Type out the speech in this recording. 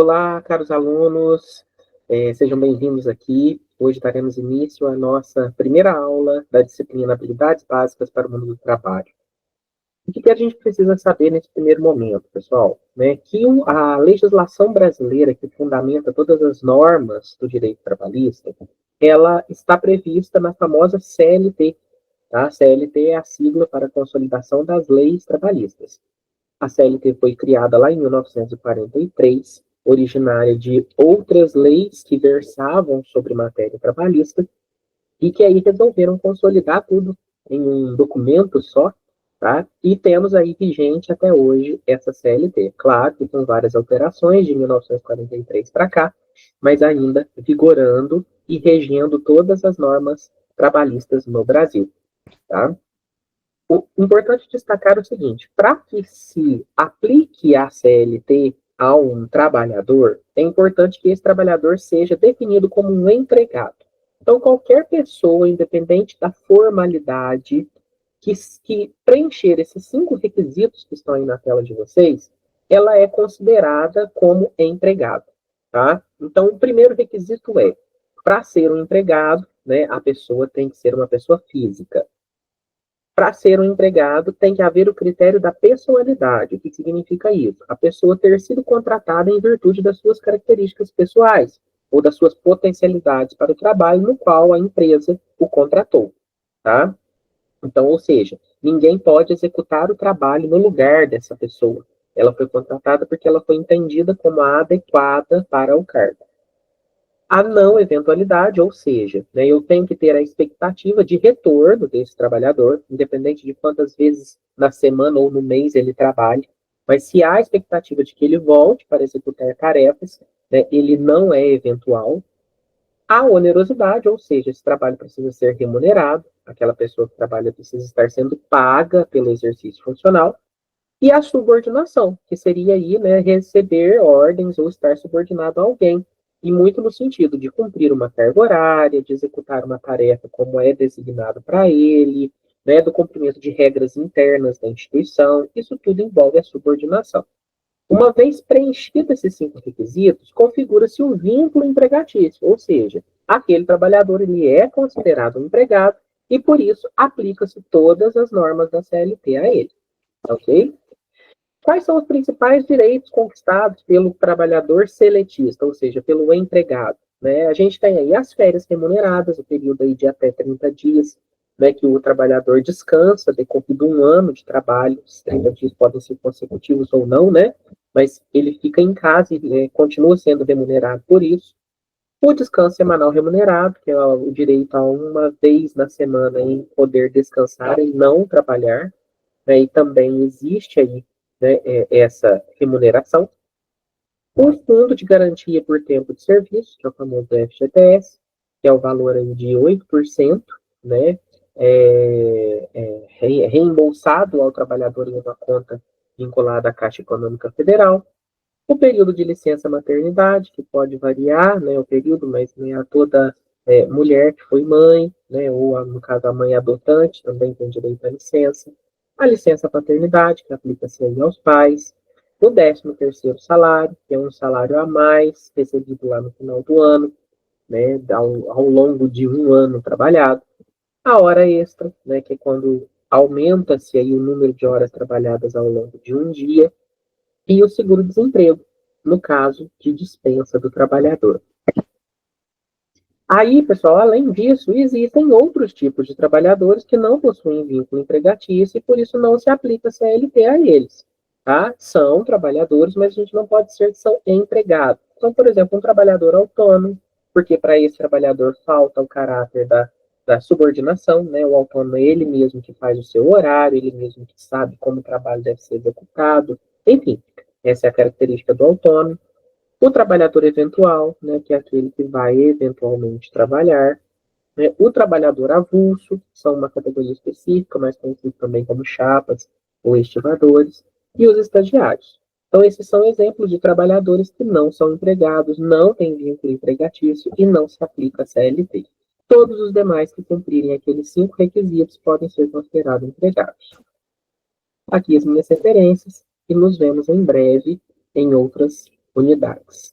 Olá, caros alunos, sejam bem-vindos aqui. Hoje daremos início à nossa primeira aula da disciplina Habilidades Básicas para o Mundo do Trabalho. O que a gente precisa saber nesse primeiro momento, pessoal? Que a legislação brasileira que fundamenta todas as normas do direito trabalhista, ela está prevista na famosa CLT. Tá? A CLT é a sigla para a Consolidação das Leis Trabalhistas. A CLT foi criada lá em 1943, originária de outras leis que versavam sobre matéria trabalhista e que aí resolveram consolidar tudo em um documento só, tá? E temos aí vigente até hoje essa CLT. Claro que com várias alterações de 1943 para cá, mas ainda vigorando e regendo todas as normas trabalhistas no Brasil, tá? O importante destacar o seguinte: para que se aplique a CLT a um trabalhador, é importante que esse trabalhador seja definido como um empregado. Então, qualquer pessoa, independente da formalidade, que preencher esses 5 requisitos que estão aí na tela de vocês, ela é considerada como empregado, tá? Então, o primeiro requisito é, para ser um empregado, né, a pessoa tem que ser uma pessoa física. Para ser um empregado, tem que haver o critério da pessoalidade. O que significa isso? A pessoa ter sido contratada em virtude das suas características pessoais ou das suas potencialidades para o trabalho no qual a empresa o contratou, tá? Então, ou seja, ninguém pode executar o trabalho no lugar dessa pessoa. Ela foi contratada porque ela foi entendida como a adequada para o cargo. A não eventualidade, ou seja, né, eu tenho que ter a expectativa de retorno desse trabalhador, independente de quantas vezes na semana ou no mês ele trabalhe, mas se há a expectativa de que ele volte para executar tarefas, né, ele não é eventual. A onerosidade, ou seja, esse trabalho precisa ser remunerado, aquela pessoa que trabalha precisa estar sendo paga pelo exercício funcional, e a subordinação, que seria aí, né, receber ordens ou estar subordinado a alguém, e muito no sentido de cumprir uma carga horária, de executar uma tarefa como é designado para ele, né, do cumprimento de regras internas da instituição, isso tudo envolve a subordinação. Uma vez preenchidos esses 5 requisitos, configura-se um vínculo empregatício, ou seja, aquele trabalhador ele é considerado um empregado e, por isso, aplica-se todas as normas da CLT a ele. Ok? Quais são os principais direitos conquistados pelo trabalhador seletista, ou seja, pelo empregado? Né? A gente tem aí as férias remuneradas, o período aí de até 30 dias, né, que o trabalhador descansa, decorrido um ano de trabalho, os 30 dias podem ser consecutivos ou não, né? Mas ele fica em casa e continua sendo remunerado por isso. O descanso semanal remunerado, que é o direito a uma vez na semana em poder descansar e não trabalhar, né, e também existe aí, né, essa remuneração. O Fundo de Garantia por Tempo de Serviço, que é o famoso FGTS, que é o valor aí de 8%, né, reembolsado ao trabalhador em uma conta vinculada à Caixa Econômica Federal. O período de licença maternidade, que pode variar, né, o período, mas nem a toda mulher que foi mãe, né, ou no caso a mãe adotante, também tem direito à licença. A licença paternidade, que aplica-se aí aos pais. O 13º salário, que é um salário a mais, recebido lá no final do ano, né, ao longo de um ano trabalhado. A hora extra, né, que é quando aumenta-se aí o número de horas trabalhadas ao longo de um dia, e o seguro-desemprego, no caso de dispensa do trabalhador. Aí, pessoal, além disso, existem outros tipos de trabalhadores que não possuem vínculo empregatício e por isso não se aplica a CLT a eles. Tá? São trabalhadores, mas a gente não pode dizer que são empregados. Então, por exemplo, um trabalhador autônomo, porque para esse trabalhador falta o caráter da subordinação, né? O autônomo é ele mesmo que faz o seu horário, ele mesmo que sabe como o trabalho deve ser executado, enfim, essa é a característica do autônomo. O trabalhador eventual, né, que é aquele que vai eventualmente trabalhar. Né? O trabalhador avulso, são uma categoria específica, mais conhecido também como chapas ou estivadores. E os estagiários. Então, esses são exemplos de trabalhadores que não são empregados, não têm vínculo empregatício e não se aplica a CLT. Todos os demais que cumprirem aqueles 5 requisitos podem ser considerados empregados. Aqui as minhas referências e nos vemos em breve em outras unidades.